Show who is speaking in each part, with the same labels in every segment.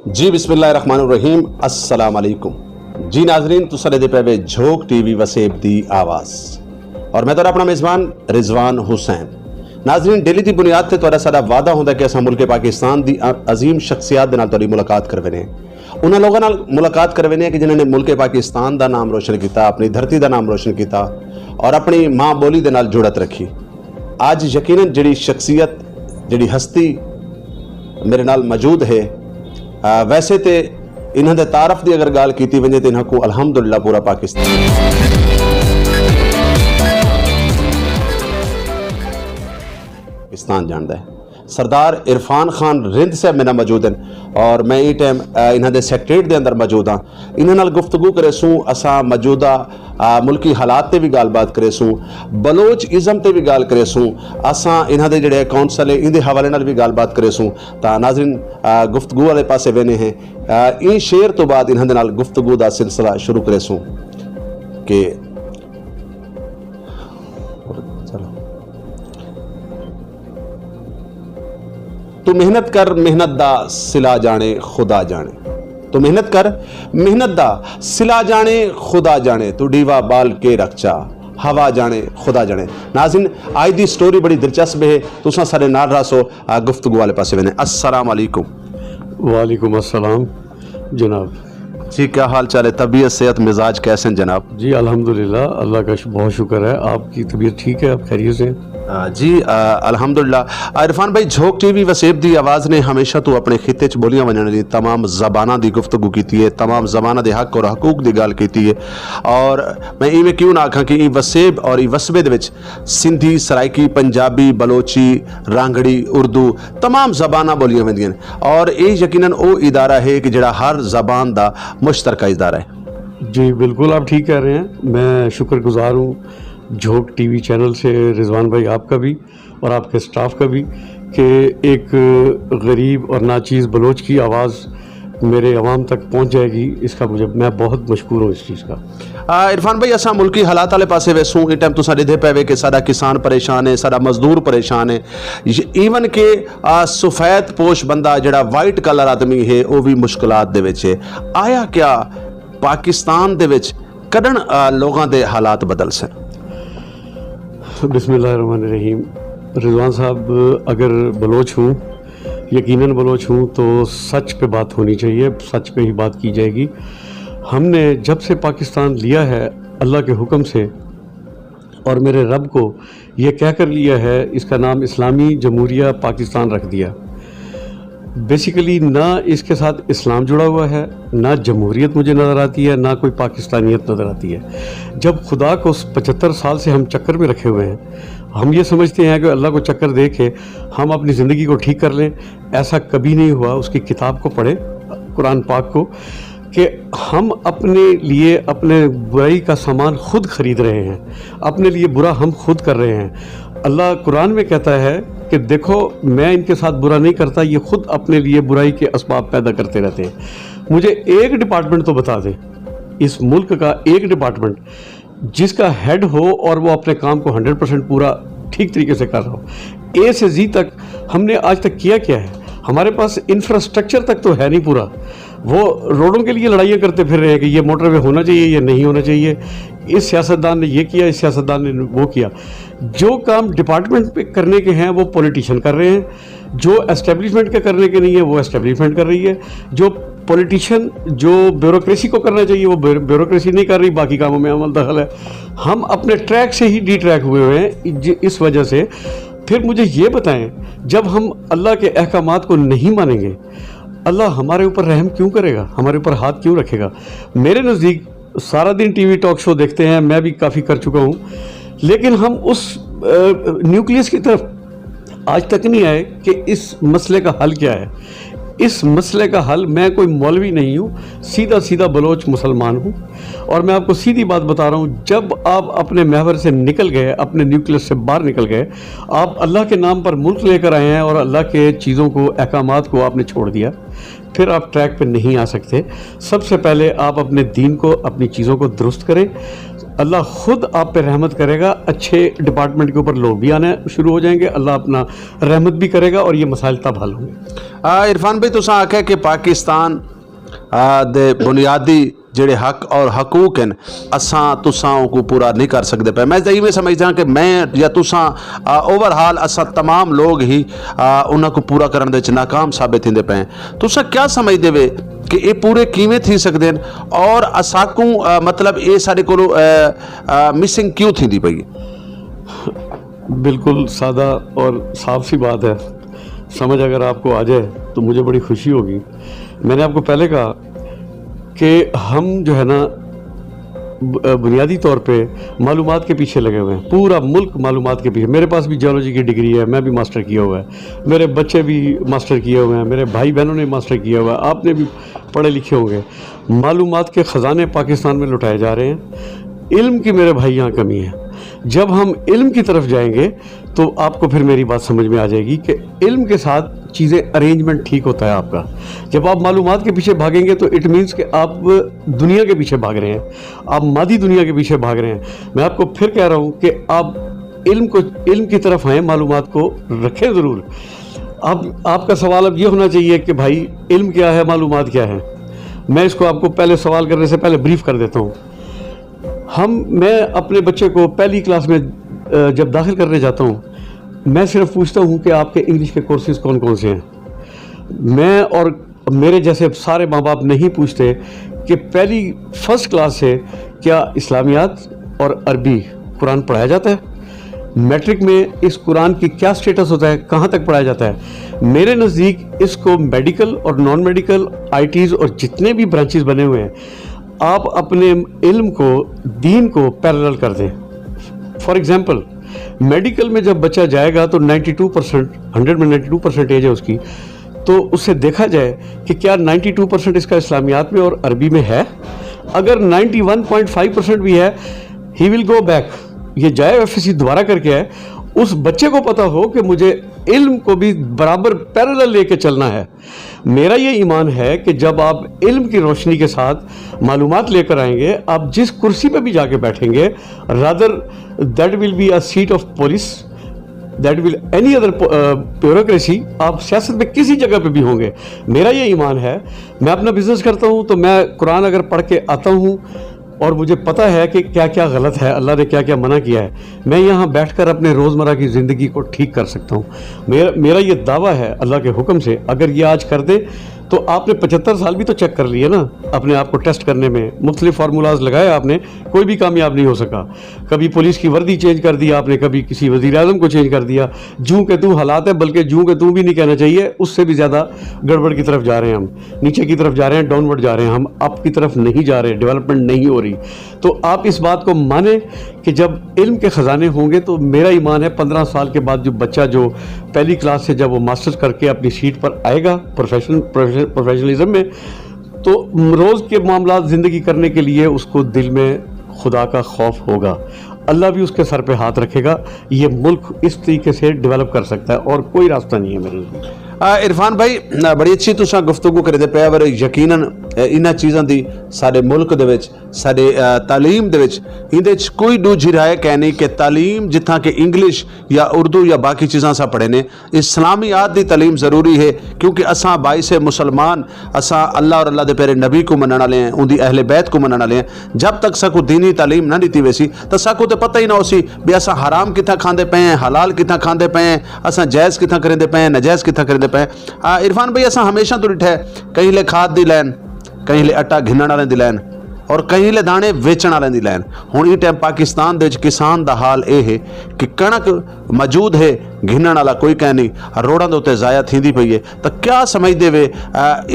Speaker 1: जी बिस्मिल्लाहिर्रहमानिर्रहीम अस्सलाम अलैकुम जी नाजरीन तुसां दे पे वे झोक टीवी वसेब दी आवाज़ और मैं तो अपना मेज़बान रिजवान हुसैन। नाजरीन डेली की बुनियाद से तुहाडा साडा वादा होंदा कि असां मुल्क पाकिस्तान दी अजीम शख्सियत दे नाल तुहाडी मुलाकात करवेने उन्हां लोगों नाल मुलाकात करवेने कि जिन्होंने मुल्क पाकिस्तान का नाम रोशन किया, अपनी धरती का नाम रोशन किया और अपनी माँ बोली दे नाल जुड़त रखी। आज यकीनन जिहड़ी शख्सियत जिहड़ी हस्ती मेरे नाल मौजूद है, वैसे तो इन्हां दे तारफ की अगर गाल की वजे तो इन्हां को अल्हम्दुलिल्लाह पूरा पाकिस्तान जानता है। सरदार इरफान खान रिंद साहब मेरे मौजूद हैं और मैं ये टाइम इन्हां दे सेक्रेटरीट के अंदर मौजूद हाँ। इन्हां नाल गुफ्तगू करे सूँ, असां मौजूदा मुल्की हालात ते भी गलबात करे सूँ, बलोच इज़म ते भी गाल करे सूँ, असां इन्हां दे जिहड़े काउंसल है इहदे हवाले नाल भी गलबात करे सूँ। तां नाज़रीन गुफ्तगू वाले पासे वेने हैं। इन शेर तो बाद इन्हां दे नाल गुफ्तगू दा सिलसिला शुरू करे सूँ कि तू मेहनत कर मेहनत दा सिला जाने खुदा जाने, तू मेहनत कर मेहनत दा सिला जाने खुदा जाने, तू डीवा बाल के रखचा हवा जाने खुदा जाने। नाज़रीन आज दी स्टोरी बड़ी दिलचस्प है, तुसां सारे नाल रहो गुफ्तगू वाले पासे वेने। अस्सलाम वालेकुम।
Speaker 2: वालेकुम अस्सलाम जनाब।
Speaker 1: जी क्या हाल चाल है, तबीयत सेहत मिजाज कैसे हैं जनाब?
Speaker 2: जी अल्हम्दुलिल्लाह, अल्लाह का बहुत शुक्र है। आपकी तबीयत ठीक है, आप खैरियत से हैं?
Speaker 1: जी अल्हम्दुलिल्लाह। इरफान भाई झोक टीवी वसेब दी आवाज़ ने हमेशा तो अपने खिते च बोलियां वजन ली तमाम ज़बाना की गुफ्तगू की है, तमाम ज़बाना के हक और हकूक की गल की है। और मैं इवें क्यों ना आखा कि ई वसेब और ई वसबे दे विच सिंधी, सराइकी, पंजाबी, बलोची, रांगड़ी, उर्दू तमाम ज़बाना बोलियां वंदियां और ये यकीनन वो इदारा है कि जिहड़ा हर ज़बान का मुश्तरका इदारा है।
Speaker 2: जी बिल्कुल आप ठीक कह रहे हैं। मैं शुक्रगुजार हूँ झोक टीवी चैनल से, रिजवान भाई आपका भी और आपके स्टाफ का भी, कि एक गरीब और नाचीज़ बलोच की आवाज़ मेरे अवाम तक पहुँच जाएगी। इसका मैं बहुत मशकूर हूँ इस चीज़ का।
Speaker 1: इरफान भाई असा मुल्की हालात वाले पासे वैसूँ इस टाइम तुसां ॾिठे पे कि साडा किसान परेशान है, साडा मजदूर परेशान है, ईवन के सफ़ेद पोश बंदा जिहड़ा वाइट कलर आदमी है वो भी मुश्किलात दे विच है। आया क्या पाकिस्तान दे विच कदन लोगों के हालात बदल सन?
Speaker 2: बिस्मिल्लाहिर्रहमानिर्रहीम। रिजवान साहब, अगर बलोच हूँ, यकीनन बलोच हूँ, तो सच पे बात होनी चाहिए, सच पे ही बात की जाएगी। हमने जब से पाकिस्तान लिया है अल्लाह के हुक्म से और मेरे रब को ये कह कर लिया है, इसका नाम इस्लामी जमहूरिया पाकिस्तान रख दिया। बेसिकली ना इसके साथ इस्लाम जुड़ा हुआ है, ना जमहूरियत मुझे नज़र आती है, ना कोई पाकिस्तानियत नज़र आती है। जब खुदा को 75 साल से हम चक्कर में रखे हुए हैं, हम ये समझते हैं कि अल्लाह को चक्कर दे के हम अपनी ज़िंदगी को ठीक कर लें, ऐसा कभी नहीं हुआ। उसकी किताब को पढ़ें, कुरान पाक को, कि हम अपने लिए अपने बुराई का सामान खुद ख़रीद रहे हैं, अपने लिए बुरा हम खुद कर रहे हैं। अल्लाह कुरान में कहता है कि देखो मैं इनके साथ बुरा नहीं करता, ये खुद अपने लिए बुराई के असबाब पैदा करते रहते हैं। मुझे एक डिपार्टमेंट तो बता दें, इस मुल्क का एक डिपार्टमेंट जिसका हेड हो और वो अपने काम को 100% पूरा ठीक तरीके से कर रहा हो। ए से जी तक हमने आज तक किया क्या है? हमारे पास इंफ्रास्ट्रक्चर तक तो है नहीं पूरा। वो रोडों के लिए लड़ाइयाँ करते फिर रहे हैं कि ये मोटरवे होना चाहिए, ये नहीं होना चाहिए, इस सियासतदान ने ये किया, इस सियासतदान ने वो किया। जो काम डिपार्टमेंट पे करने के हैं वो पॉलिटिशियन कर रहे हैं, जो एस्टेब्लिशमेंट के करने के नहीं है वो एस्टेब्लिशमेंट कर रही है, जो पॉलिटिशियन जो ब्यूरोक्रेसी को करना चाहिए वो ब्यूरोक्रेसी नहीं कर रही, बाकी कामों में अमल दखल है। हम अपने ट्रैक से ही डी ट्रैक हुए हुए हैं इस वजह से। फिर मुझे ये बताएं, जब हम अल्लाह के अहकामात को नहीं मानेंगे, अल्लाह हमारे ऊपर रहम क्यों करेगा, हमारे ऊपर हाथ क्यों रखेगा? मेरे नज़दीक सारा दिन टीवी टॉक शो देखते हैं, मैं भी काफ़ी कर चुका हूँ, लेकिन हम उस न्यूक्लियस की तरफ आज तक नहीं आए कि इस मसले का हल क्या है। इस मसले का हल, मैं कोई मौलवी नहीं हूँ, सीधा सीधा बलोच मुसलमान हूँ और मैं आपको सीधी बात बता रहा हूँ। जब आप अपने महवर से निकल गए, अपने न्यूक्लियस से बाहर निकल गए, आप अल्लाह के नाम पर मुल्क लेकर आए हैं और अल्लाह के चीज़ों को, अहकामात को आपने छोड़ दिया, फिर आप ट्रैक पर नहीं आ सकते। सबसे पहले आप अपने दीन को, अपनी चीज़ों को दुरुस्त करें। اللہ خود آپ پہ رحمت کرے گا, اچھے ڈپارٹمنٹ کے اوپر لوگ بھی آنے شروع ہو جائیں گے, اللہ اپنا رحمت بھی کرے گا اور یہ مسائل تب حل ہوں گے.
Speaker 1: عرفان بھائی تساں آکھیا کہ پاکستان دے بنیادی جڑے حق اور حقوق ہیں اساں تساں کو پورا نہیں کر سکتے پے. میں یہی سمجھدا کہ میں یا تساں اوور حال اساں تمام لوگ ہی انہاں کو پورا کرن دے وچ ناکام ثابت ہوندے پے. تساں کیا سمجھدے وے کہ یہ پورے کیویں تھی سکدے ہیں اور اساکوں مطلب یہ سارے کولوں مسنگ کیوں تھیندی پئی؟
Speaker 2: بالکل سادہ اور صاف سی بات ہے, سمجھ اگر آپ کو آ جائے تو مجھے بڑی خوشی ہوگی. میں نے آپ کو پہلے کہا کہ ہم جو ہے نا بنیادی طور پہ معلومات کے پیچھے لگے ہوئے ہیں, پورا ملک معلومات کے پیچھے. میرے پاس بھی جیولوجی کی ڈگری ہے, میں بھی ماسٹر کیا ہوا ہے, میرے بچے بھی ماسٹر کیے ہوئے ہیں, میرے بھائی بہنوں نے ماسٹر کیا ہوا ہے, آپ نے بھی پڑھے لکھے ہوں گے. معلومات کے خزانے پاکستان میں لٹائے جا رہے ہیں. علم کی میرے بھائی یہاں کمی ہے. جب ہم علم کی طرف جائیں گے تو آپ کو پھر میری بات سمجھ میں آ جائے گی کہ علم کے ساتھ چیزیں ارینجمنٹ ٹھیک ہوتا ہے آپ کا. جب آپ معلومات کے پیچھے بھاگیں گے تو اٹ مینس کہ آپ دنیا کے پیچھے بھاگ رہے ہیں, آپ مادی دنیا کے پیچھے بھاگ رہے ہیں. میں آپ کو پھر کہہ رہا ہوں کہ آپ علم کی طرف آئیں, معلومات کو رکھیں ضرور. آپ کا سوال اب یہ ہونا چاہیے کہ بھائی علم کیا ہے, معلومات کیا ہے. میں اس کو آپ کو پہلے سوال کرنے سے پہلے بریف کر دیتا ہوں. میں اپنے بچے کو پہلی کلاس میں جب داخل کرنے جاتا ہوں, میں صرف پوچھتا ہوں کہ آپ کے انگلش کے کورسز کون کون سے ہیں. میں اور میرے جیسے سارے ماں باپ نہیں پوچھتے کہ فرسٹ کلاس سے کیا اسلامیات اور عربی قرآن پڑھایا جاتا ہے, میٹرک میں اس قرآن کی کیا سٹیٹس ہوتا ہے, کہاں تک پڑھایا جاتا ہے. میرے نزدیک اس کو میڈیکل اور نان میڈیکل آئی ٹیز اور جتنے بھی برانچز بنے ہوئے ہیں, آپ اپنے علم کو دین کو پیرلل کر دیں. فار ایگزامپل میڈیکل میں جب بچہ جائے گا تو 92%, 100 میں 92% ہے اس کی, تو اس سے دیکھا جائے کہ کیا 92% اس کا اسلامیات میں اور عربی میں ہے. اگر 91.5% بھی ہے, ہی ول گو بیک, یہ جائے FSC دوبارہ کر کے آئے. اس بچے کو پتا ہو کہ مجھے علم کو بھی برابر پیرلل لے کے چلنا ہے. میرا یہ ایمان ہے کہ جب آپ علم کی روشنی کے ساتھ معلومات لے کر آئیں گے, آپ جس کرسی پہ بھی جا کے بیٹھیں گے, rather that will be a set of police, that will any other bureaucracy, آپ سیاست میں کسی جگہ پہ بھی ہوں گے. میرا یہ ایمان ہے. میں اپنا بزنس کرتا ہوں تو میں قرآن اگر پڑھ کے آتا ہوں اور مجھے پتہ ہے کہ کیا کیا غلط ہے, اللہ نے کیا کیا منع کیا ہے, میں یہاں بیٹھ کر اپنے روزمرہ کی زندگی کو ٹھیک کر سکتا ہوں. میرا یہ دعویٰ ہے اللہ کے حکم سے, اگر یہ آج کر دیں تو آپ نے 75 سال بھی تو چیک کر لیے نا اپنے آپ کو ٹیسٹ کرنے میں, مختلف فارمولاز لگائے آپ نے, کوئی بھی کامیاب نہیں ہو سکا. کبھی پولیس کی وردی چینج کر دیا آپ نے, کبھی کسی وزیر اعظم کو چینج کر دیا. جوں کہ توں حالات ہے, بلکہ جوں کہ توں بھی نہیں کہنا چاہیے, اس سے بھی زیادہ گڑبڑ کی طرف جا رہے ہیں ہم, نیچے کی طرف جا رہے ہیں, ڈاؤن ورڈ جا رہے ہیں ہم, اپ کی طرف نہیں جا رہے, ڈیولپمنٹ نہیں ہو رہی. تو آپ اس بات کو مانیں کہ جب علم کے خزانے ہوں گے تو میرا ایمان ہے 15 سال کے بعد جو بچہ جو پہلی کلاس سے جب وہ ماسٹرز کر کے اپنی سیٹ پر آئے گا پروفیشنلزم میں, تو روز کے معاملات زندگی کرنے کے لیے اس کو دل میں خدا کا خوف ہوگا. اللہ بھی اس کے سر پہ ہاتھ رکھے گا. یہ ملک اس طریقے سے ڈیولپ کر سکتا ہے اور کوئی راستہ نہیں ہے میرے لیے.
Speaker 1: عرفان بھائی بڑی اچھی تساں گفتگو کرتے پے, اور یقیناً انہاں چیزاں دی سارے ملک دے وچ سارے تعلیم دے وچ اندے وچ کوئی دوجھی رائے کہنی کہ تعلیم جتھاں کہ انگلش یا اردو یا باقی چیزاں سا پڑھے نے, اسلامیات دی تعلیم ضروری ہے, کیونکہ اساں باعث مسلمان, اساں اللہ اور اللہ دے پیارے نبی کو منن والے ہیں, ان دی اہل بیت کو منن والے ہیں. جب تک ساکو دینی تعلیم نہ دیتی ویسی تو ساکو تے پتہ ہی نہ ہوسی بھی اساں حرام کتھاں کھاندے پے ہیں, حلال کتھاں کھاندے پے ہیں, اساں جائز کتھاں کریندے پے ہیں, ناجائز کتھاں کریندے پے ہیں. عرفان بھائی اساں ہمیشہ تو ڈٹھا ہے کہیں لے کھاد دی لین, کہیں لے اٹا گھنن والے دی لین, اور کہیں لے دانے ویچن والے دی لین. ہن ای ٹائم پاکستان دے وچ کسان دا حال اے ہے کہ کنک موجود ہے, گھنن والا کوئی کہہ نہیں, روڑاں دے اوتے ضائع تھیندی پئی ہے. تو کیا سمجھ دے وے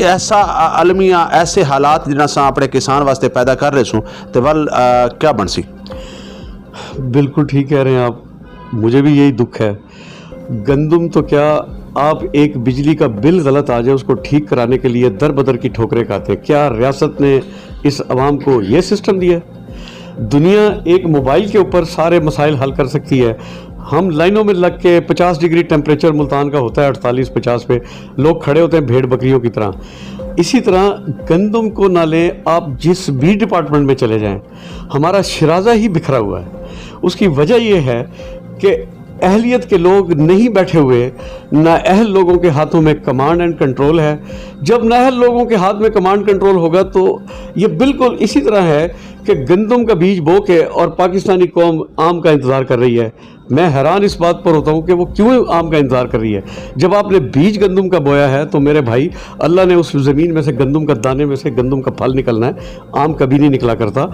Speaker 1: ایسا عالمیہ ایسے حالات جنہاں ساں اپنے کسان واسطے پیدا کر رہے سوں تے ول کیا بن سی؟
Speaker 2: بالکل ٹھیک کہہ رہے ہیں آپ, مجھے بھی یہی دکھ ہے. گندم تو کیا, آپ ایک بجلی کا بل غلط آ جائے اس کو ٹھیک کرانے کے لیے در بدر کی ٹھوکریں کھاتے ہیں. کیا ریاست نے اس عوام کو یہ سسٹم دیا ہے؟ دنیا ایک موبائل کے اوپر سارے مسائل حل کر سکتی ہے. ہم لائنوں میں لگ کے 50 ڈگری ٹیمپریچر ملتان کا ہوتا ہے 48-50 پہ, لوگ کھڑے ہوتے ہیں بھیڑ بکریوں کی طرح. इसी तरह गंदम को ना लें, आप जिस भी डिपार्टमेंट में चले जाएं, हमारा शराजा ही बिखरा हुआ है। उसकी वजह यह है कि अहलियत के लोग नहीं बैठे हुए, नाअहल लोगों के हाथों में कमांड एंड कंट्रोल है। जब नाअहल लोगों के हाथ में कमांड कंट्रोल होगा तो ये बिल्कुल इसी तरह है कि गंदम का बीज बो के और पाकिस्तानी कौम आम का इंतज़ार कर रही है। मैं हैरान इस बात पर होता हूँ कि वो क्यों आम का इंतज़ार कर रही है। जब आपने बीज गंदम का बोया है तो मेरे भाई, अल्लाह ने उस ज़मीन में से गंदम का दाने में से गंदम का फल निकलना है, आम कभी नहीं निकला करता।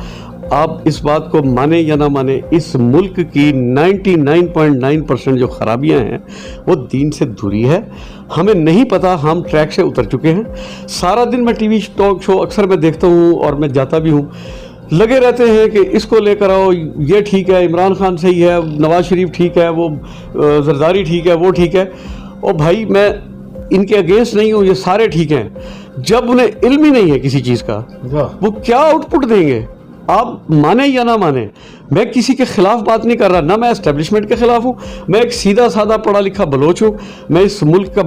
Speaker 2: आप इस बात को माने या ना माने, इस मुल्क की 99.9% जो खराबियां हैं वो दीन से दूरी है। हमें नहीं पता, हम ट्रैक से उतर चुके हैं। सारा दिन मैं टीवी टॉक शो अक्सर मैं देखता हूँ और मैं जाता भी हूँ, लगे रहते हैं कि इसको लेकर आओ, ये ठीक है, इमरान खान सही है, नवाज शरीफ ठीक है, वो जरदारी ठीक है, वो ठीक है। और भाई मैं इनके अगेंस्ट नहीं हूँ, ये सारे ठीक हैं। जब उन्हें इल्म ही नहीं है किसी चीज़ का, वो क्या आउटपुट देंगे? आप माने या ना माने, मैं किसी के खिलाफ बात नहीं कर रहा, ना मैं एस्टेब्लिशमेंट के खिलाफ हूँ। मैं एक सीधा साधा पढ़ा लिखा बलोच हूँ। मैं इस मुल्क का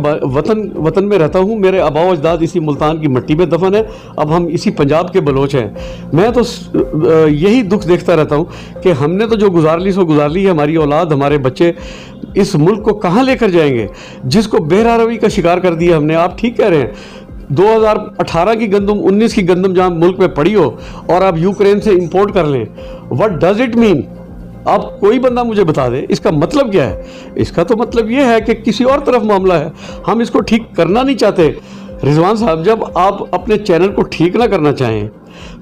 Speaker 2: वतन में रहता हूँ। मेरे आबाओ अजदाद इसी मुल्तान की मिट्टी में दफन है। अब हम इसी पंजाब के बलोच हैं। मैं तो यही दुख देखता रहता हूँ कि हमने तो जो गुजार ली सो गुजार ली है। हमारी औलाद, हमारे बच्चे इस मुल्क को कहाँ लेकर जाएंगे, जिसको बेरहरवी का शिकार कर दिया हमने। आप ठीक कह रहे हैं, 2018 की गंदम, 19 की गंदम जहाँ मुल्क में पड़ी हो और आप यूक्रेन से इंपोर्ट कर लें, व्हाट डज इट मीन? आप कोई बंदा मुझे बता दे इसका मतलब क्या है। इसका तो मतलब ये है कि किसी और तरफ मामला है, हम इसको ठीक करना नहीं चाहते। रिजवान साहब, जब आप अपने चैनल को ठीक ना करना चाहें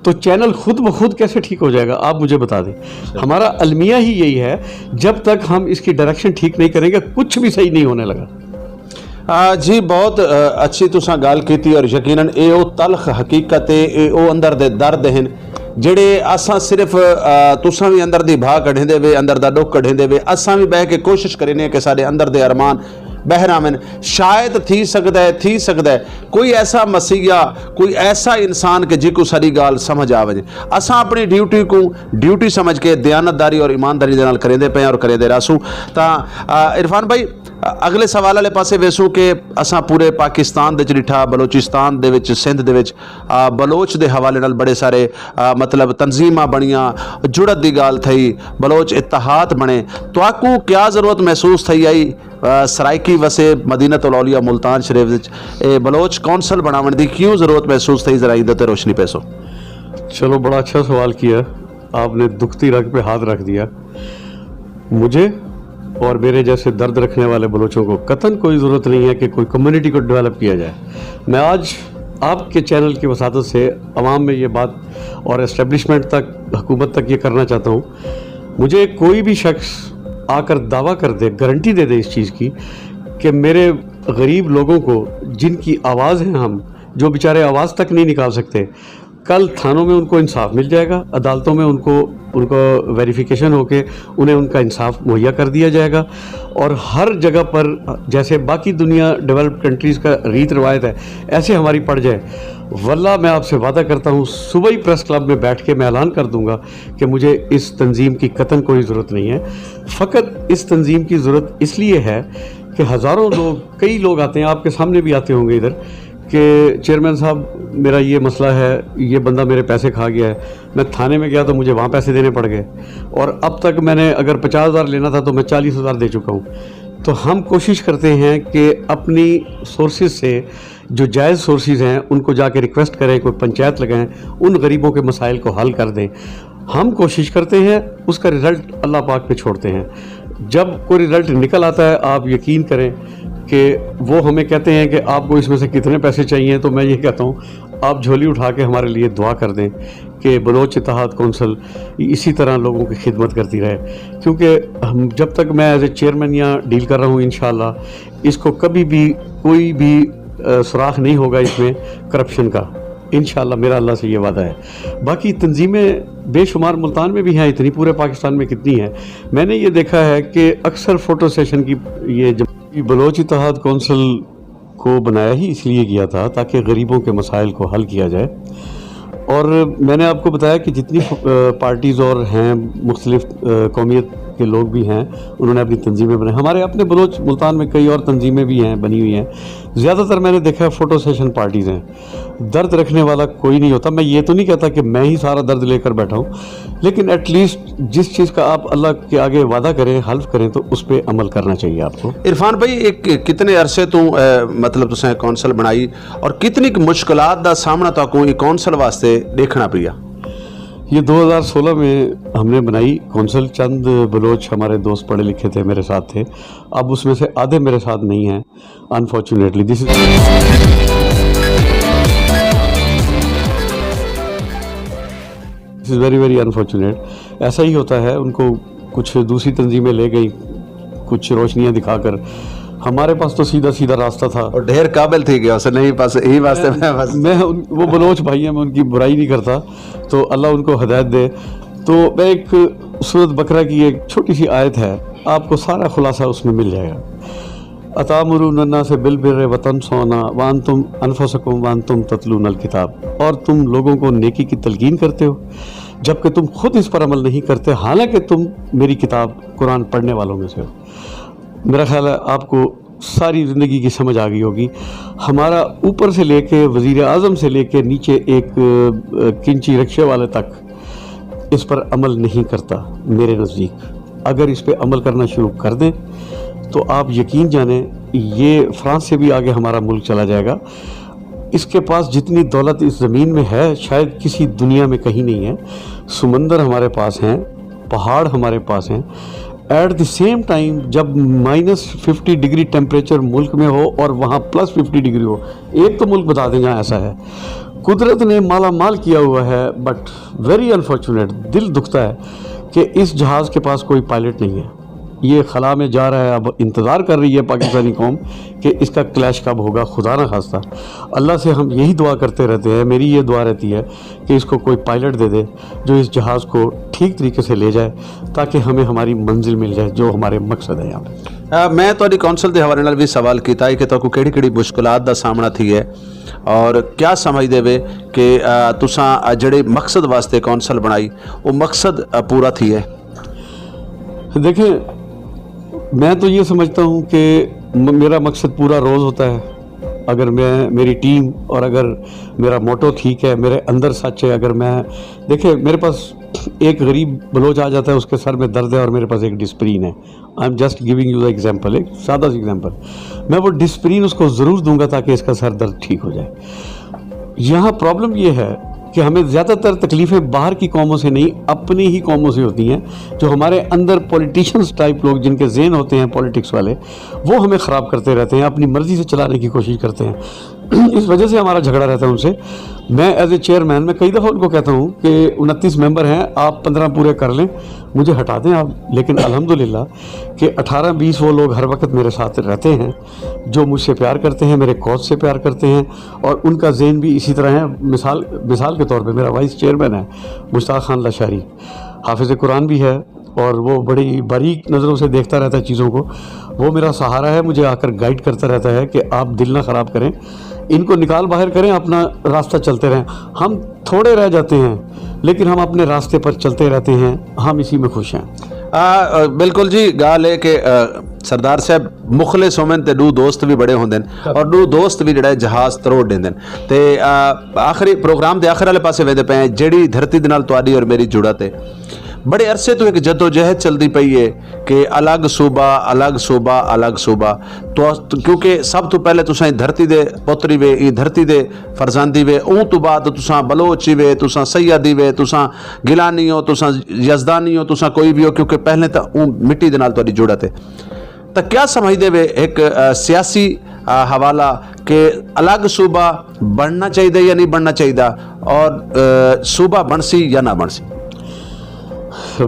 Speaker 2: तो चैनल खुद ब खुद कैसे ठीक हो जाएगा, आप मुझे बता दें। हमारा अलमिया ही यही है, जब तक हम इसकी डायरेक्शन ठीक नहीं करेंगे कुछ भी सही नहीं होने लगा।
Speaker 1: जी बहुत अच्छी तुसां गल कीती और यकीनन ये वो तलख हकीकत है, ये वो अंदर दे दर्द हैं जेड़े असां सिर्फ तुसां भी अंदर दी भाह कढेंदे वे, अंदर दा दुख कढेंदे वे, असां भी बह के कोशिश करें कि साडे अंदर दे अरमान बहरामन। शायद थी सकता है कोई ऐसा मसीहा, कोई ऐसा इंसान के जिको सारी गाल समझ आ वजे। असां अपनी ड्यूटी को ड्यूटी समझ के दयानतदारी और ईमानदारी दे नाल करेंदे पे और करेंदे रासू। तां इरफान भाई, अगले सवाल वाले पासे वेसू कि असां पूरे पाकिस्तान दे च डिठा, बलोचिस्तान दे विच, सिंध दे विच बलोच दे हवाले नाल बड़े सारे मतलब तंजीमां बनियां, जुड़त दी गाल थई, बलोच इत्तेहाद बने। तुहाकू क्या ज़रूरत महसूस थई आई सराइकी वसे मदीनतुल औलिया मुल्तान शरीफ विच बलोच कौंसल बनावन दी क्यों ज़रूरत महसूस थई? ज़रा इदे ते रोशनी पेशो।
Speaker 2: चलो, बड़ा अच्छा सवाल किया आपने, दुखती रग पे हाथ रख दिया। मुझे और मेरे जैसे दर्द रखने वाले बलोचों को कतन कोई ज़रूरत नहीं है कि कोई कम्युनिटी को डेवलप किया जाए। मैं आज आपके चैनल की वसातत से अवाम में ये बात और एस्टेब्लिशमेंट तक, हुकूमत तक ये करना चाहता हूँ। मुझे कोई भी शख्स आकर दावा कर दे, गारंटी दे दे इस चीज़ की कि मेरे गरीब लोगों को, जिनकी आवाज़ है हम, जो बेचारे आवाज़ तक नहीं निकाल सकते, कल थानों में उनको इंसाफ मिल जाएगा, अदालतों में उनको वेरिफिकेशन होके उन्हें उनका इंसाफ मुहैया कर दिया जाएगा। और हर जगह पर जैसे बाकी दुनिया डेवलप्ड कंट्रीज़ का रीत रवायत है, ऐसे हमारी पड़ जाए। वल्लाह मैं आपसे वादा करता हूँ, सुबह ही प्रेस क्लब में बैठ के मैं ऐलान कर दूंगा कि मुझे इस तंजीम की कतन कोई ज़रूरत नहीं है। फ़कत इस तंजीम की ज़रूरत इसलिए है कि हज़ारों लोग, कई लोग आते हैं, आपके सामने भी आते होंगे इधर, कि चेयरमैन साहब मेरा ये मसला है, ये बंदा मेरे पैसे खा गया है, मैं थाने में गया तो मुझे वहाँ पैसे देने पड़ गए, और अब तक मैंने अगर 50,000 लेना था तो मैं 40,000 दे चुका हूँ। तो हम कोशिश करते हैं कि अपनी सोर्सेज से, जो जायज़ सोर्सेज हैं, उनको जाके रिक्वेस्ट करें, कोई पंचायत लगाएं, उन गरीबों के मसाइल को हल कर दें। हम कोशिश करते हैं, उसका रिज़ल्ट अल्लाह पाक पे छोड़ते हैं। जब कोई रिज़ल्ट निकल आता है, आप यकीन करें कि वो हमें कहते हैं कि आपको इसमें से कितने पैसे चाहिए, तो मैं ये कहता हूँ आप झोली उठा के हमारे लिए दुआ कर दें कि बलोच इत्तेहाद कौंसल इसी तरह लोगों की खिदमत करती रहे। क्योंकि हम जब तक मैं एज ए चेयरमैन यहाँ डील कर रहा हूँ, इंशाअल्लाह इसको कभी भी कोई भी सुराख नहीं होगा इसमें करप्शन का, इंशाअल्लाह मेरा अल्लाह से ये वादा है। बाकी तंजीमें बेशुमार मुल्तान में भी हैं, इतनी पूरे पाकिस्तान में कितनी हैं। मैंने ये देखा है कि अक्सर फ़ोटो सेशन की ये बलोच इत्तेहाद कौंसल को बनाया ही इसलिए किया था ताकि गरीबों के मसाइल को हल किया जाए। और मैंने आपको बताया कि जितनी पार्टीज़ और हैं, मुख्तलिफ कौमियत کے لوگ بھی ہیں, انہوں نے اپنی تنظیمیں بنائی. ہمارے اپنے بلوچ ملتان میں کئی اور تنظیمیں بھی ہیں بنی ہوئی ہیں. زیادہ تر میں نے دیکھا ہے فوٹو سیشن پارٹیز ہیں. درد رکھنے والا کوئی نہیں ہوتا. میں یہ تو نہیں کہتا کہ میں ہی سارا درد لے کر بیٹھا ہوں, لیکن ایٹ لیسٹ جس چیز کا آپ اللہ کے آگے وعدہ کریں, حلف کریں, تو اس پہ عمل کرنا چاہیے آپ کو.
Speaker 1: عرفان بھائی, ایک کتنے عرصے تو مطلب تسیں کونسل بنائی اور کتنی مشکلات دا سامنا تو یہ کونسل واسطے دیکھنا پیا؟
Speaker 2: یہ 2016 میں ہم نے بنائی کونسل. چند بلوچ ہمارے دوست پڑھے لکھے تھے میرے ساتھ تھے. اب اس میں سے آدھے میرے ساتھ نہیں ہیں unfortunately. This is very very unfortunate. ایسا ہی ہوتا ہے, ان کو کچھ دوسری تنظیمیں لے گئی کچھ روشنیاں دکھا کر. ہمارے پاس تو سیدھا سیدھا راستہ تھا اور
Speaker 1: ڈھیر قابل تھی گیا اسے نہیں. پاس یہی واسطے
Speaker 2: میں وہ بلوچ بھائی ہیں, میں ان کی برائی نہیں کرتا, تو اللہ ان کو ہدایت دے. تو میں ایک سورۃ بقرہ کی ایک چھوٹی سی آیت ہے, آپ کو سارا خلاصہ اس میں مل جائے گا. اتامرون الناس بالبر وتنسون وانتم انفسکم وانتم تتلون الکتاب. اور تم لوگوں کو نیکی کی تلقین کرتے ہو جبکہ تم خود اس پر عمل نہیں کرتے, حالانکہ تم میری کتاب قرآن پڑھنے والوں میں سے ہو. میرا خیال ہے آپ کو ساری زندگی کی سمجھ آ گئی ہوگی. ہمارا اوپر سے لے کے وزیر اعظم سے لے کے نیچے ایک کنچی رکشے والے تک اس پر عمل نہیں کرتا میرے نزدیک. اگر اس پہ عمل کرنا شروع کر دیں تو آپ یقین جانیں یہ فرانس سے بھی آگے ہمارا ملک چلا جائے گا. اس کے پاس جتنی دولت اس زمین میں ہے شاید کسی دنیا میں کہیں نہیں ہے. سمندر ہمارے پاس ہیں, پہاڑ ہمارے پاس ہیں. ایٹ دی سیم ٹائم جب -50 ڈگری ٹیمپریچر ملک میں ہو اور وہاں +50 ڈگری ہو, ایک تو ملک بتا دیں جہاں ایسا ہے. قدرت نے مالا مال کیا ہوا ہے, بٹ ویری انفارچونیٹ, دل دکھتا ہے کہ اس جہاز کے پاس کوئی پائلٹ نہیں ہے. یہ خلا میں جا رہا ہے, اب انتظار کر رہی ہے پاکستانی قوم کہ اس کا کلیش کب ہوگا. خدا نہ خواستہ اللہ سے ہم یہی دعا کرتے رہتے ہیں, میری یہ دعا رہتی ہے کہ اس کو کوئی پائلٹ دے دے جو اس جہاز کو ٹھیک طریقے سے لے جائے تاکہ ہمیں ہماری منزل مل جائے جو ہمارے مقصد ہے. یہاں پہ
Speaker 1: میں تھوڑی کونسل کے حوالے نال بھی سوال کیتا ہے کہ تو کیڑی کیڑی مشکلات دا سامنا تھی ہے اور کیا سمجھ دے وے کہ تساں جڑے مقصد واسطے کونسل بنائی وہ مقصد پورا تھی ہے؟
Speaker 2: دیکھیں, میں تو یہ سمجھتا ہوں کہ میرا مقصد پورا روز ہوتا ہے اگر میری ٹیم اور اگر میرا موٹو ٹھیک ہے, میرے اندر سچ ہے. اگر میں دیکھیں میرے پاس ایک غریب بلوچ آ جاتا ہے, اس کے سر میں درد ہے اور میرے پاس ایک ڈسپرین ہے. I am just giving you the example, ایک سادہ سی ایگزامپل. میں وہ ڈسپرین اس کو ضرور دوں گا تاکہ اس کا سر درد ٹھیک ہو جائے. یہاں پرابلم یہ ہے کہ ہمیں زیادہ تر تکلیفیں باہر کی قوموں سے نہیں اپنی ہی قوموں سے ہوتی ہیں. جو ہمارے اندر پولیٹیشینز ٹائپ لوگ جن کے ذہن ہوتے ہیں پولیٹکس والے, وہ ہمیں خراب کرتے رہتے ہیں, اپنی مرضی سے چلانے کی کوشش کرتے ہیں. اس وجہ سے ہمارا جھگڑا رہتا ہے ان سے. میں ایز اے چیئرمین میں کئی دفعہ ان کو کہتا ہوں کہ 29 ممبر ہیں, آپ 15 پورے کر لیں, مجھے ہٹا دیں آپ. لیکن الحمدللہ کہ 18-20 وہ لوگ ہر وقت میرے ساتھ رہتے ہیں جو مجھ سے پیار کرتے ہیں, میرے کوز سے پیار کرتے ہیں, اور ان کا ذہن بھی اسی طرح ہے. مثال کے طور پہ میرا وائس چیئرمین ہے مشتاق خان لاشاری, حافظ قرآن بھی ہے اور وہ بڑی باریک نظروں سے دیکھتا رہتا ہے چیزوں کو. وہ میرا سہارا ہے, مجھے آ کر گائیڈ کرتا رہتا ہے کہ آپ دل نہ خراب کریں, ان کو نکال باہر کریں, اپنا راستہ چلتے رہیں. ہم تھوڑے رہ جاتے ہیں لیکن ہم اپنے راستے پر چلتے رہتے ہیں, ہم اسی میں خوش ہیں.
Speaker 1: بالکل جی, گال ہے کہ سردار صاحب مخلص ہومن تے دو دوست بھی بڑے ہوندے اور دو دوست بھی جڑا جہاز تروڑ دیندے تے آخری پروگرام دے آخر والے پاسے ویندے پے ہیں. جیڑی دھرتی دے نال تواڈی اور میری جڑا تے بڑے عرصے تو ایک جدوجہد چلتی پئی ہے کہ الگ صوبہ تو کیونکہ سب تو پہلے تساں دھرتی دے پوتری وے, ای دھرتی دے فرزاندی وے, اون تو بعد تساں بلوچی وے, تساں سیادی وے, تساں گیلانی ہو, تساں یزدانی ہو, تساں کوئی بھی ہو, کیونکہ پہلے تا اون مٹی دے نال تواڈی جڑا تے. تو کیا سمجھ دے وے ایک سیاسی حوالہ کہ الگ صوبہ بننا چاہیے یا نہیں بننا چاہیے, اور صوبہ بنسی یا نہ بنسی؟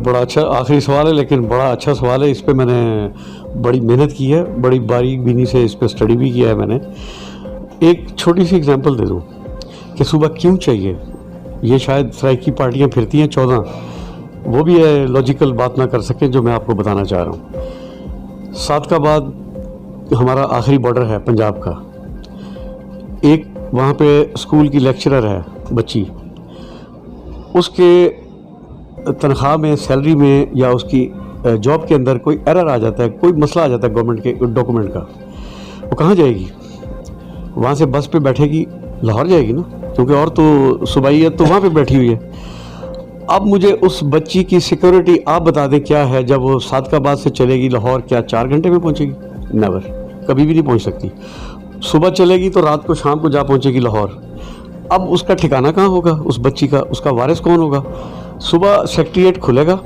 Speaker 2: بڑا اچھا آخری سوال ہے لیکن بڑا اچھا سوال ہے. اس پہ میں نے بڑی محنت کی ہے, بڑی باریک بینی سے اس پہ اسٹڈی بھی کیا ہے میں نے. ایک چھوٹی سی اگزامپل دے دوں کہ صوبہ کیوں چاہیے. یہ شاید سرائکی پارٹیاں پھرتی ہیں 14, وہ بھی لاجیکل بات نہ کر سکیں جو میں آپ کو بتانا چاہ رہا ہوں. صادقآباد ہمارا آخری بارڈر ہے پنجاب کا. ایک وہاں پہ اسکول کی لیکچرر ہے بچی, اس کے تنخواہ میں, سیلری میں یا اس کی जॉब के अंदर कोई एरर आ जाता है, कोई मसला आ जाता है गवर्नमेंट के डॉक्यूमेंट का, वो कहाँ जाएगी? वहाँ से बस पे बैठेगी, लाहौर जाएगी ना, क्योंकि और तो सूबाइयत तो वहाँ पे बैठी हुई है। अब मुझे उस बच्ची की सिक्योरिटी आप बता दें क्या है, जब वो सादकाबाद से चलेगी लाहौर, क्या 4 घंटे में पहुँचेगी? नेवर, कभी भी नहीं पहुँच सकती। सुबह चलेगी तो रात को शाम को जा पहुँचेगी लाहौर। अब उसका ठिकाना कहाँ होगा उस बच्ची का? उसका वारिस कौन होगा? सुबह सेक्रेटेरिएट खुलेगा,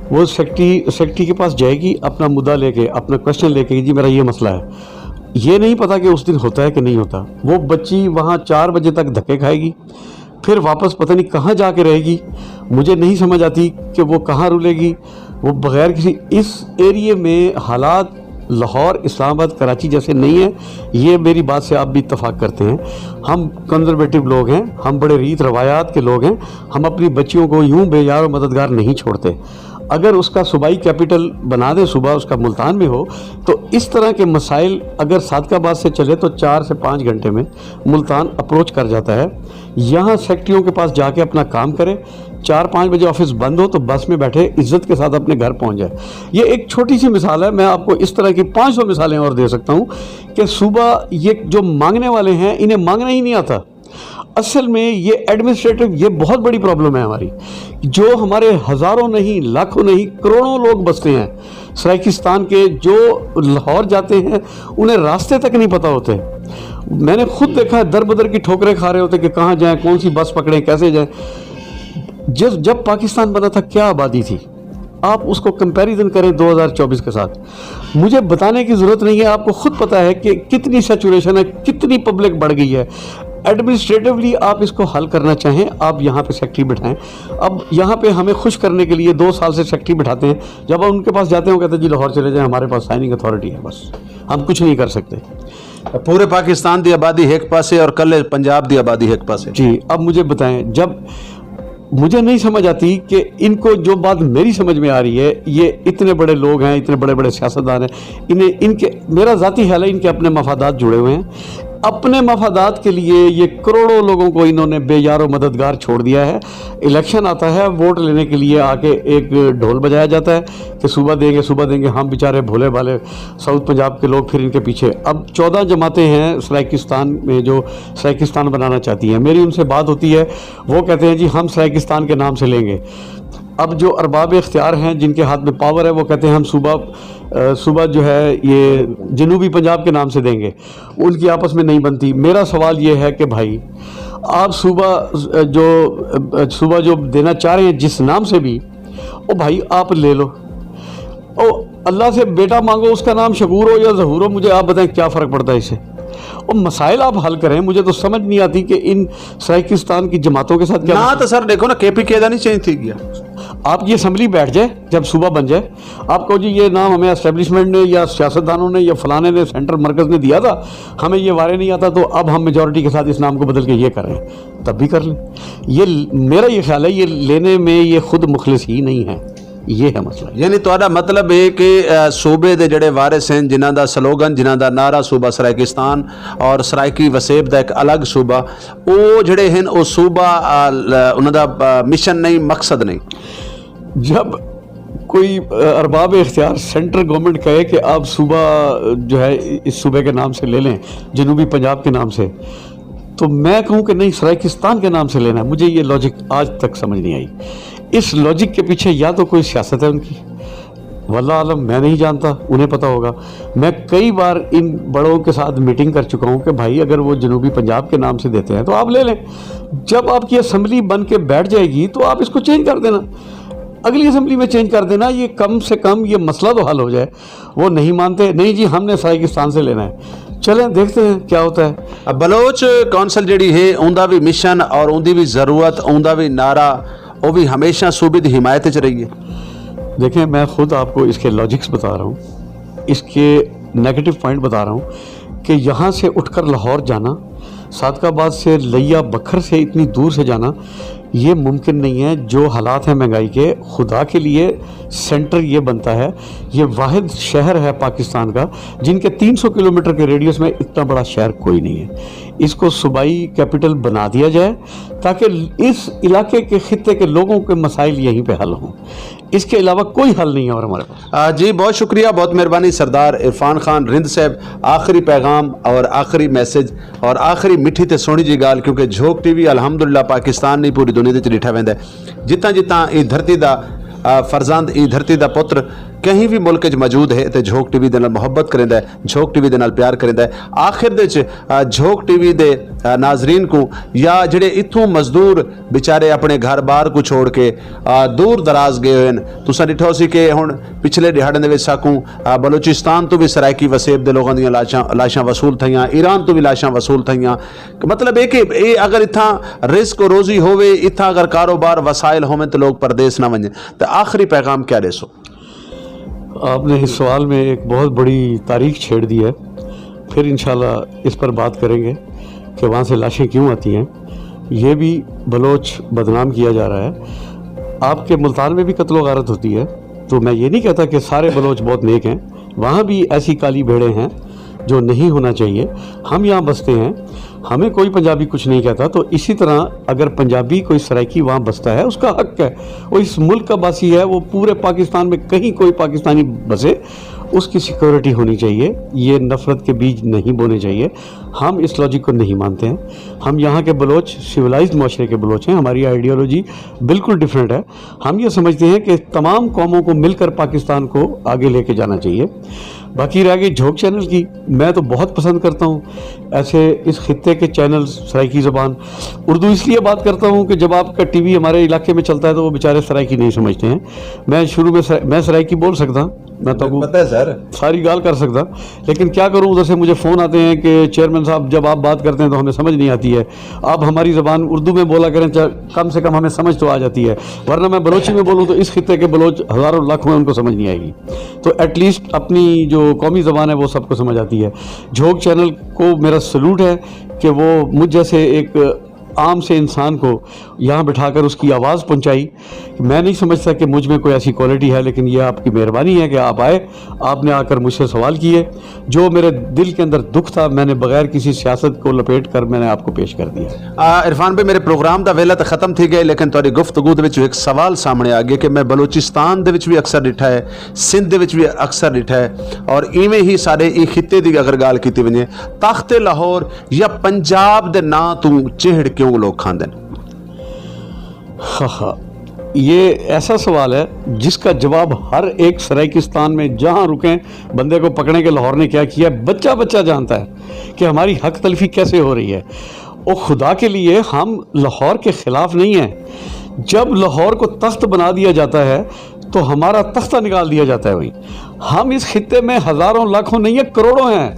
Speaker 2: वो सेक्रेटरी के पास जाएगी अपना मुद्दा लेके, अपना क्वेश्चन लेके, जी मेरा ये मसला है। ये नहीं पता कि उस दिन होता है कि नहीं होता। वो बच्ची वहाँ 4 बजे तक धक्के खाएगी, फिर वापस पता नहीं कहाँ जाके रहेगी। मुझे नहीं समझ आती कि वो कहाँ रुलेगी। वो बग़ैर किसी, इस एरिए में हालात लाहौर, इस्लामाबाद, कराची जैसे नहीं है। ये मेरी बात से आप भी इत्तफाक करते हैं। हम कंजर्वेटिव लोग हैं, हम बड़े रीत रवायात के लोग हैं। हम अपनी बच्चियों को यूं बेयार और मददगार नहीं छोड़ते। अगर उसका सूबाई कैपिटल बना दे, सुबह उसका मुल्तान में हो, तो इस तरह के मसाइल अगर सादकाबाद से चले तो 4 से 5 घंटे में मुल्तान अप्रोच कर जाता है। यहाँ सेक्रेटरियों के पास जाके अपना काम करे, 4-5 बजे ऑफिस बंद हो तो बस में बैठे इज्जत के साथ अपने घर पहुँच जाए। ये एक छोटी सी मिसाल है, मैं आपको इस तरह की 500 मिसालें और दे सकता हूँ कि सुबह ये जो मांगने वाले हैं इन्हें मांगना ही नहीं आता। असल में ये एडमिनिस्ट्रेटिव, ये बहुत बड़ी प्रॉब्लम है हमारी। जो हमारे हज़ारों नहीं, लाखों नहीं, करोड़ों लोग बसते हैं सराइकिस्तान के, जो लाहौर जाते हैं उन्हें रास्ते तक नहीं पता होते। मैंने खुद देखा है, दर बदर की ठोकरें खा रहे होते कि कहाँ जाएं, कौन सी बस पकड़ें, कैसे जाएं। जब पाकिस्तान बना था क्या आबादी थी, आप उसको कंपैरिजन करें 2024 के साथ। मुझे बताने की ज़रूरत नहीं है, आपको खुद पता है कि कितनी सैचुरेशन है, कितनी पब्लिक बढ़ गई है। एडमिनिस्ट्रेटिवली आप इसको हल करना चाहें, आप यहाँ पे सेक्रेटरी बिठाएं। अब यहाँ पे हमें खुश करने के लिए 2 साल से सेक्रेटरी बिठाते हैं। जब हम उनके पास जाते हैं वो कहते हैं जी लाहौर चले जाएं, हमारे पास साइनिंग अथॉरिटी है, बस हम कुछ नहीं कर सकते।
Speaker 1: पूरे पाकिस्तान की आबादी एक पासे और कल पंजाब की आबादी एक पासे।
Speaker 2: जी, अब मुझे बताएं, जब मुझे नहीं समझ आती कि इनको, जो बात मेरी समझ में आ रही है, ये इतने बड़े लोग हैं, इतने बड़े बड़े सियासतदान हैं, इन्हें इनके, मेरा ज़ाती ख्याल है इनके अपने मफादात जुड़े हुए हैं। अपने मफादात के लिए ये करोड़ों लोगों को इन्होंने बेयारो मददगार छोड़ दिया है। इलेक्शन आता है, वोट लेने के लिए आके एक ढोल बजाया जाता है कि सुबह देंगे। हम बेचारे भोले भाले साउथ पंजाब के लोग फिर इनके पीछे। अब 14 जमातें हैं सराइकिस्तान में जो सराइकिस्तान बनाना चाहती हैं। मेरी उनसे बात होती है, वो कहते हैं जी हम सराइकिस्तान के नाम से लेंगे। अब जो अरबाब इख्तियार हैं, जिनके हाथ में पावर है, वो कहते हैं हम सुबह जो है ये जनूबी पंजाब के नाम से देंगे। उनकी आपस में नहीं बनती। मेरा सवाल ये है कि भाई आप सुबह जो देना चाह रहे हैं जिस नाम से भी, ओ भाई आप ले लो। ओ अल्लाह से बेटा मांगो, उसका नाम शकूर हो या ज़हूर हो, मुझे आप बताएं क्या फ़र्क पड़ता है इससे। और मसाइल आप हल करें। मुझे तो समझ नहीं आती कि इन सराइकिस्तान की जमातों के साथ क्या
Speaker 1: ना। तो सर देखो ना, KPK का नहीं चेंज थी गया।
Speaker 2: आप ये असम्बली बैठ जाए, जब सुबह बन जाए, आप कहो जी ये नाम हमें एस्टेब्लिशमेंट ने या सियासतदानों ने या फलाने ने, सेंट्रल मरकज़ ने दिया था, हमें ये वारे नहीं आता, तो अब हम मेजॉरिटी के साथ इस नाम को बदल के ये कर रहे हैं, तब भी कर लें। ये मेरा ये ख्याल है, ये लेने में ये खुद मुखलिस ही नहीं है, ये है मसला।
Speaker 1: यानी तुहाडा मतलब है कि सूबे दे जड़े वारिस हैं, जिन्हां दा स्लोगन, जिन्हां दा नारा सूबा सराइकिस्तान और सराइकी वसेब दा एक अलग सूबा, वो जड़े हैं वो सूबा उन्हां दा मिशन नहीं, मकसद नहीं।
Speaker 2: जब कोई अरबाब इख्तियार सेंट्रल गवर्नमेंट कहे कि आप सूबा जो है इस सूबे के नाम से ले लें, जनूबी पंजाब के नाम से, तो मैं कहूँ कि नहीं सराइकिस्तान के नाम से लेना है। मुझे ये लॉजिक आज तक समझ नहीं आई। इस लॉजिक के पीछे या तो कोई सियासत है उनकी, वल्लाह आलम, मैं नहीं जानता, उन्हें पता होगा। मैं कई बार इन बड़ों के साथ मीटिंग कर चुका हूँ कि भाई अगर वो जनूबी पंजाब के नाम से देते हैं तो आप ले लें। जब आपकी असम्बली बन के बैठ जाएगी तो आप इसको चेंज कर देना, अगली असम्बली में चेंज कर देना, ये कम से कम ये मसला तो हल हो जाए। वो नहीं मानते, नहीं जी हमने सराइकिस्तान से लेना है, चलें देखते हैं क्या होता है।
Speaker 1: अब बलोच कौंसल जी है, उनका भी मिशन और उनकी भी ज़रूरत, उनका भी नारा, वो भी हमेशा सूबे की हिमायत च रही है।
Speaker 2: देखें, मैं खुद आपको इसके लॉजिक्स बता रहा हूँ, इसके नेगेटिव पॉइंट बता रहा हूँ कि यहाँ से उठकर लाहौर जाना, सादकाबाद से लिया बखर से इतनी दूर से जाना, ये मुमकिन नहीं है। जो हालात हैं महंगाई के, खुदा के लिए सेंटर ये बनता है, ये वाहिद शहर है पाकिस्तान का जिनके 300 किलोमीटर के रेडियस में इतना बड़ा शहर कोई नहीं है। इसको सूबाई कैपिटल बना दिया जाए ताकि इस इलाके के खित्ते के लोगों के मसाइल यहीं पे हल हों। اس کے علاوہ کوئی حل نہیں ہے اور ہمارے پاس.
Speaker 1: جی بہت شکریہ, بہت مہربانی سردار عرفان خان رند صاحب. آخری پیغام اور آخری میسج اور آخری میٹھی تے سونی جی گال, کیونکہ جھوک ٹی وی الحمدللہ پاکستان نہیں پوری دنیا وچ ڈٹھا ویندا ہے. جتنا جتنا یہ دھرتی دا فرزند, یہ دھرتی دا پتر کہیں بھی ملک وچ موجود ہے تے جھوک ٹی وی دے نال محبت کریندا ہے, جھوک ٹی وی دے نال پیار کریندا ہے. آخر دے وچ جھوک ٹی وی دے ناظرین کو یا جڑے اتھوں مزدور بیچارے اپنے گھر بار کو چھوڑ کے دور دراز گئے ہوئے ہیں, تساں ڈٹھو سی کہ ہن پچھلے دہاڑے دے وچ ساکوں بلوچستان تو بھی سرائکی وسیب دے لوگاں دیاں لاشاں وصول تھیاں, ایران تو بھی لاشاں وصول تھیاں. مطلب ہے کہ اے اگر اتھاں رزق و روزی ہوے, اتھاں اگر کاروبار وسائل ہوویں تے لوگ پردیس نہ ونجیں, تے آخری پیغام کیا دے سو؟
Speaker 2: آپ نے اس سوال میں ایک بہت بڑی تاریخ چھیڑ دی ہے. پھر انشاءاللہ اس پر بات کریں گے کہ وہاں سے لاشیں کیوں آتی ہیں. یہ بھی بلوچ بدنام کیا جا رہا ہے. آپ کے ملتان میں بھی قتل و غارت ہوتی ہے, تو میں یہ نہیں کہتا کہ سارے بلوچ بہت نیک ہیں, وہاں بھی ایسی کالی بھیڑیں ہیں جو نہیں ہونا چاہیے. ہم یہاں بستے ہیں, ہمیں کوئی پنجابی کچھ نہیں کہتا, تو اسی طرح اگر پنجابی کوئی سرائکی وہاں بستا ہے اس کا حق ہے, وہ اس ملک کا باسی ہے, وہ پورے پاکستان میں کہیں کوئی پاکستانی بسے اس کی سیکورٹی ہونی چاہیے. یہ نفرت کے بیج نہیں بونے چاہیے. ہم اس لاجک کو نہیں مانتے ہیں. ہم یہاں کے بلوچ سویلائزڈ معاشرے کے بلوچ ہیں, ہماری آئیڈیالوجی بالکل ڈیفرنٹ ہے. ہم یہ سمجھتے ہیں کہ تمام قوموں کو مل کر پاکستان کو آگے لے کے جانا چاہیے. باقی رہ گئی جھوک چینل کی, میں تو بہت پسند کرتا ہوں ایسے اس خطے کے چینل سرائکی زبان. اردو اس لیے بات کرتا ہوں کہ جب آپ کا ٹی وی ہمارے علاقے میں چلتا ہے تو وہ بیچارے سرائکی نہیں سمجھتے ہیں. میں شروع میں سرائکی بول سکتا, میں تو
Speaker 1: پتہ ہے سر,
Speaker 2: ساری گال کر سکتا, لیکن کیا کروں, ادھر سے مجھے فون آتے ہیں کہ چیئرمین صاحب جب آپ بات کرتے ہیں تو ہمیں سمجھ نہیں آتی ہے, آپ ہماری زبان اردو میں بولا کریں, کم سے کم ہمیں سمجھ تو آ جاتی ہے, ورنہ میں بلوچی میں بولوں تو اس خطے کے بلوچ ہزاروں لاکھ میں ان کو سمجھ نہیں آئے گی. تو ایٹ لیسٹ اپنی جو قومی زبان ہے وہ سب کو سمجھ آتی ہے. جھوک چینل کو میرا سلوٹ ہے کہ وہ مجھ جیسے ایک عام سے انسان کو یہاں بٹھا کر اس کی آواز پہنچائی. میں نہیں سمجھتا کہ مجھ میں کوئی ایسی کوالٹی ہے, لیکن یہ آپ کی مہربانی ہے کہ آپ آئے, آپ نے آ کر مجھ سے سوال کیے. جو میرے دل کے اندر دکھ تھا میں نے بغیر کسی سیاست کو لپیٹ کر میں نے آپ کو پیش کر دیا.
Speaker 1: عرفان بھائی, میرے پروگرام دا ویلا تو ختم تھی گئے, لیکن تھوڑی گفتگو دے وچ ایک سوال سامنے آ گیا کہ میں بلوچستان دے وچ بھی اکثر ڈٹھا ہے, سندھ دے وچ بھی اکثر ڈٹھا ہے, اور ایویں ہی سارے ای خطے دی اگر گال کیتی ونجے, تخت لاہور یا پنجاب دے نام تو چہڑ کیوں لوگ کھاندے ہیں؟
Speaker 2: یہ ایسا سوال ہے جس کا جواب ہر ایک سرائکستان میں جہاں رکیں بندے کو پکڑنے کے لاہور نے کیا کیا, بچہ بچہ جانتا ہے کہ ہماری حق تلفی کیسے ہو رہی ہے. اور خدا کے لیے ہم لاہور کے خلاف نہیں ہیں. جب لاہور کو تخت بنا دیا جاتا ہے تو ہمارا تختہ نکال دیا جاتا ہے. وہی ہم اس خطے میں ہزاروں لاکھوں نہیں ہیں, کروڑوں ہیں.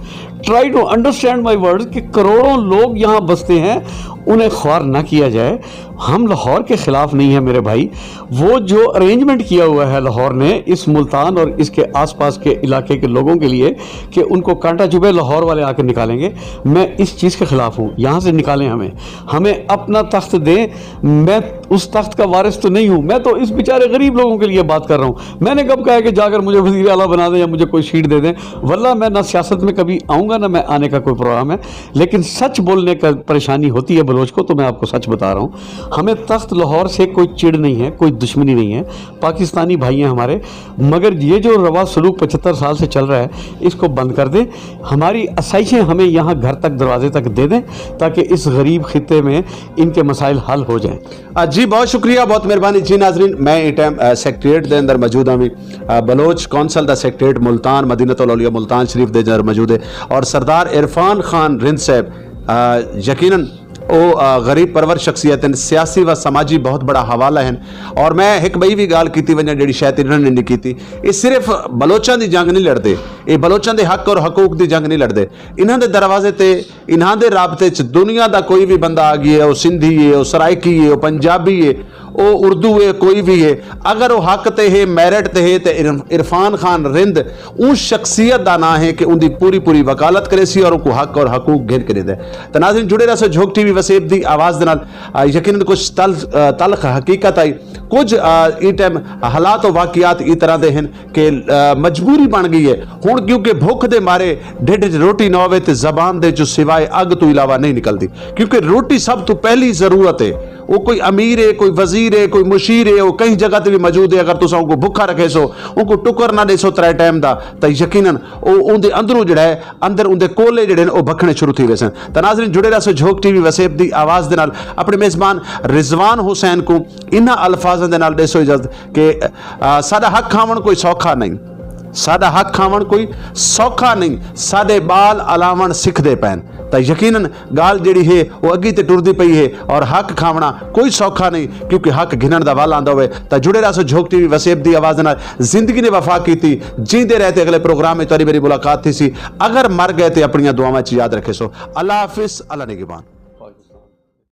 Speaker 2: Try to understand my word کہ کروڑوں لوگ یہاں بستے ہیں, انہیں خوار نہ کیا جائے. ہم لاہور کے خلاف نہیں ہیں میرے بھائی. وہ جو ارینجمنٹ کیا ہوا ہے لاہور نے اس ملتان اور اس کے آس پاس کے علاقے کے لوگوں کے لیے کہ ان کو کانٹا چبھے, لاہور والے آ کر نکالیں گے, میں اس چیز کے خلاف ہوں. یہاں سے نکالیں, ہمیں اپنا تخت دیں. میں اس تخت کا وارث تو نہیں ہوں, میں تو اس بیچارے غریب لوگوں کے لیے بات کر رہا ہوں. میں نے کب کہا ہے کہ جا کر مجھے وزیر اعلیٰ بنا دیں یا مجھے کوئی سیٹ دے دیں؟ واللہ میں نہ سیاست میں کبھی آؤں گا, نہ میں آنے کا کوئی پروگرام ہے, لیکن سچ بولنے کا پریشانی ہوتی ہے بلوچ کو, تو میں آپ کو سچ بتا رہا ہوں. ہمیں تخت لاہور سے کوئی چڑ نہیں ہے, کوئی دشمنی نہیں ہے. پاکستانی بھائی ہیں ہمارے, مگر یہ جو روا سلوک 75 سال سے چل رہا ہے اس کو بند کر دیں. ہماری آسائشیں ہمیں یہاں گھر تک دروازے تک دے دیں تاکہ اس غریب خطے میں ان کے مسائل حل ہو جائیں.
Speaker 1: جی بہت شکریہ, بہت مہربانی. جی ناظرین, میں اس ٹائم سیکٹریٹ دے اندر موجود ہوں. بلوچ کونسل دا سیکٹریٹ ملتان مدینۃ الاولیاء ملتان شریف دے اندر موجود ہے, اور سردار عرفان خان رند صاحب یقیناً وہ غریب پرور شخصیت ہیں, سیاسی و سماجی بہت بڑا حوالہ ہیں. اور میں ایک بئی بھی گال کیتی ونجا جڑی شاید انہوں نے نہیں کیتی, یہ صرف بلوچاں دی جنگ نہیں لڑتے, یہ بلوچاں دے حق اور حقوق دی جنگ نہیں لڑتے. انہاں دے دروازے تے, انہاں دے رابطے چ دنیا دا کوئی بھی بندہ آ گیا ہے, وہ سندھی ہے, وہ سرائکی ہے, وہ پنجابی ہے, وہ اردو ہے, کوئی بھی ہے, اگر وہ حق تے ہے, میرٹ تے ہے, تے عرفان خان رند اس شخصیت دا نا ہے کہ ان دی پوری وکالت کرے سی اور ان کو حق اور حقوق گھن کے دے. تو ناظرین جڑے رہا سو جھوک ٹی وی وسیب دی آواز دنال. یقیناً کچھ تلخ حقیقت آئی, کچھ ای ٹائم حالات و واقعات ای طرح دے ہیں کہ مجبوری بن گئی ہے ہوں, کیونکہ بھوک دے مارے ڈھڈ روٹی نہ ہوئے تے زبان دے جو سوائے اگ تو علاوہ نہیں نکلتی, کیونکہ روٹی سب تو پہلی ضرورت ہے. वो कोई अमीर है, कोई वजीर है, कोई मुशीर है, वो कई जगह ते भी मौजूद है। अगर तुसा उनको भुखा रखे सो, उनको टुकर ना देसो 3 टाइम का, तो यकीनन उनके अंदरों जड़ा है अंदर उनके कोले जड़े ने बखने शुरू थी वैसे। तो नाज़रीन जुड़े रहो झोंक टीवी वसेब की आवाज़ के नाल अपने मेज़बान रिजवान हुसैन को इन्हां अल्फाज़ों के नाल देसो इजाजत कि साडा हक खावण कोई सौखा नहीं, साडा हक खावण कोई सौखा नहीं, साडे बाल अलावण सिखते पैन। तो यकीनन गाल जिहड़ी है वो अगी ते टुरदी पई है और हक खावना कोई सौखा नहीं, क्योंकि हक घिनण दा वल आंदा होवे। तो जुड़े रहो झोंक टीवी वसेब दी आवाज़ नाल। जिंदगी ने वफा की थी, जींदे रहते अगले प्रोग्राम में तुहाडी मेरी मुलाकात थी सी। अगर मर गए तो अपनी दुआवां च याद रखे सो। अल्लाह हाफिज़, अल्लाह निगहबान।